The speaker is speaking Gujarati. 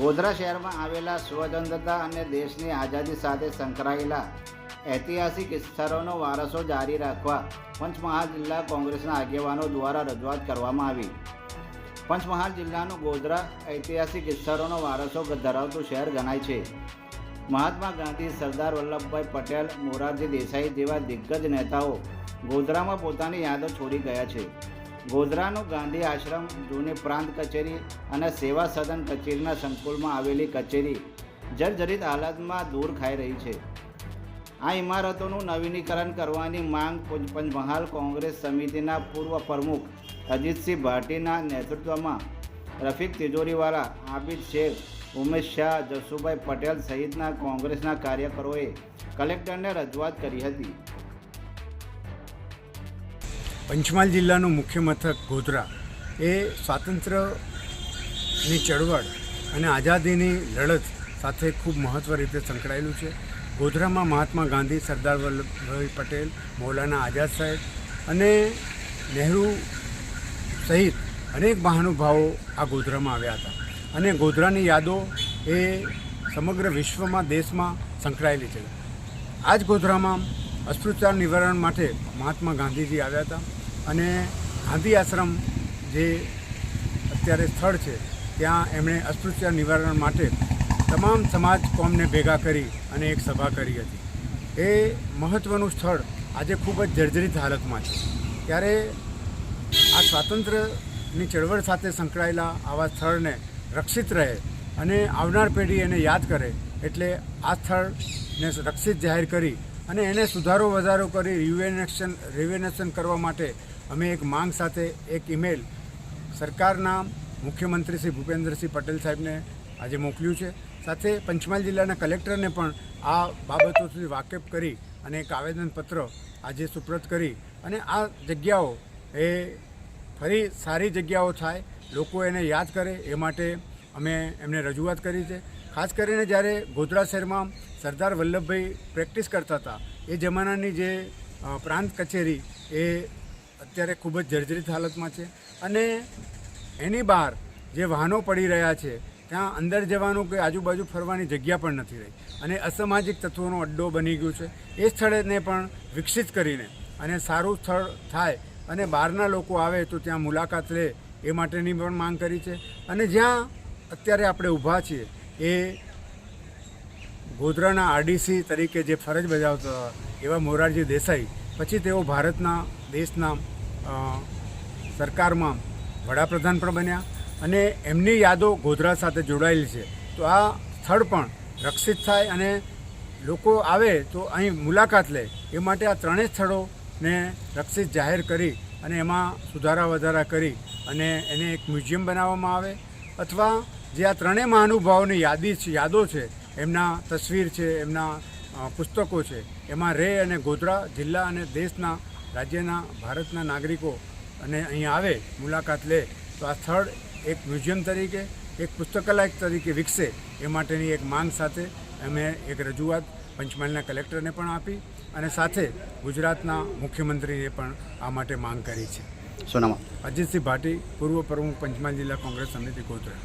ગોધરા શહેરમાં આવેલા સ્વતંત્રતા અને દેશની આઝાદી સાથે સંકળાયેલા ઐતિહાસિક સ્થળોનો વારસો જારી રાખવા પંચમહાલ જિલ્લા કોંગ્રેસના આગેવાનો દ્વારા રજૂઆત કરવામાં આવી। પંચમહાલ જિલ્લાનું ગોધરા ઐતિહાસિક સ્થળોનો વારસો ધરાવતું શહેર ગણાય છે। મહાત્મા ગાંધી, સરદાર વલ્લભભાઈ પટેલ, મોરારજી દેસાઈ જેવા દિગ્ગજ નેતાઓ ગોધરામાં પોતાની યાદો છોડી ગયા છે। ગોધરાનું ગાંધી આશ્રમ, જૂની પ્રાંત કચેરી અને સેવા સદન કચેરીના સંકુલમાં આવેલી કચેરી જર્જરિત હાલતમાં દૂર ખાઈ રહી છે। આ ઇમારતોનું નવીનીકરણ કરવાની માંગ પંચમહાલ કોંગ્રેસ સમિતિના પૂર્વ પ્રમુખ અજીતસિંહ ભાટીના નેતૃત્વમાં રફીક તિજોરીવાલા, આબિદ શેખ, ઉમેશ શાહ, જસુભાઈ પટેલ સહિતના કોંગ્રેસના કાર્યકરોએ કલેક્ટરને રજૂઆત કરી હતી। પંચમહાલ જિલ્લાનું મુખ્ય મથક ગોધરા એ સ્વાતંત્ર્યની ચળવળ અને આઝાદીની લડત સાથે ખૂબ મહત્ત્વ રીતે સંકળાયેલું છે। ગોધરામાં મહાત્મા ગાંધી, સરદાર વલ્લભભાઈ પટેલ, મૌલાના આઝાદ સાહેબ અને નહેરુ સહિત અનેક મહાનુભાવો આ ગોધરામાં આવ્યા હતા અને ગોધરાની યાદો એ સમગ્ર વિશ્વમાં, દેશમાં સંકળાયેલી છે। આ જ ગોધરામાં અસ્પૃશ્યતા નિવારણ માટે મહાત્મા ગાંધીજી આવ્યા હતા અને ગાંધી આશ્રમ જે અત્યારે સ્થળ છે ત્યાં એમણે અસ્પૃશ્યતા નિવારણ માટે તમામ સમાજ કોમને ભેગા કરી અને એક સભા કરી હતી। એ મહત્ત્વનું સ્થળ આજે ખૂબ જ જર્જરિત હાલતમાં છે। ત્યારે આ સ્વાતંત્ર્યની ચળવળ સાથે સંકળાયેલા આવા સ્થળને રક્ષિત રહે અને આવનાર પેઢી એને યાદ કરે એટલે આ સ્થળને રક્ષિત જાહેર કરી અને એને સુધારો વધારો કરી રિવેનેશન કરવા માટે અમે એક માંગ સાથે એક ઈમેલ સરકારના મુખ્યમંત્રી શ્રી ભૂપેન્દ્રસિંહ પટેલ સાહેબને આજે મોકલ્યું છે। સાથે પંચમહાલ જિલ્લાના કલેક્ટરને પણ આ બાબતોથી વાકેફ કરી અને એક આવેદનપત્ર આજે સુપ્રત કરી અને આ જગ્યાઓ એ ફરી સારી જગ્યાઓ થાય, લોકો એને યાદ કરે એ માટે અમે એમને રજૂઆત કરી છે। ખાસ કરીને જ્યારે ગોધરા શહેરમાં સરદાર વલ્લભભાઈ પ્રેક્ટિસ કરતા હતા એ જમાનાની જે પ્રાંત કચેરી એ અત્યારે ખૂબ જ જર્જરિત હાલતમાં છે અને એની બહાર જે વાહનો પડી રહ્યા છે ત્યાં અંદર જવાનું કે આજુબાજુ ફરવાની જગ્યા પણ નથી રહી અને અસામાજિક તત્વોનો અડ્ડો બની ગયું છે। એ સ્થળને પણ વિકસિત કરીને અને સારું સ્થળ થાય અને બહારના લોકો આવે તો ત્યાં મુલાકાત લે એ માટેની પણ માંગ કરી છે। અને જ્યાં અત્યારે આપણે ઊભા છીએ એ ગોધરાના આરડીસી તરીકે જે ફરજ બજાવતા એવા મોરારજી દેસાઈ પછી તેઓ ભારતના દેશના સરકારમાં વડાપ્રધાન પણ બન્યા અને એમની યાદો ગોધરા સાથે જોડાયેલી છે। તો આ સ્થળ પણ રક્ષિત થાય અને લોકો આવે તો અહીં મુલાકાત લે એ માટે આ ત્રણેય સ્થળોને રક્ષિત જાહેર કરી અને એમાં સુધારા વધારા કરી અને એને એક મ્યુઝિયમ બનાવવામાં આવે અથવા જે આ ત્રણેય મહાનુભાવોની યાદો છે, એમના તસવીર છે, એમના પુસ્તકો છે, એમાં રહે અને ગોધરા જિલ્લા અને દેશના, રાજ્યના, ભારતના નાગરિકો અને અહીં આવે, મુલાકાત લે તો આ સ્થળ એક મ્યુઝિયમ તરીકે, એક પુસ્તકાલય તરીકે વિકસે એ માટેની એક માંગ સાથે અમે એક રજૂઆત પંચમહાલના કલેક્ટરને પણ આપી અને સાથે ગુજરાતના મુખ્યમંત્રીએ પણ આ માટે માંગ કરી છે। શું નામ? અજીતસિંહ ભાટી, પૂર્વ પ્રમુખ પંચમહાલ જિલ્લા કોંગ્રેસ સમિતિ ગોધરા।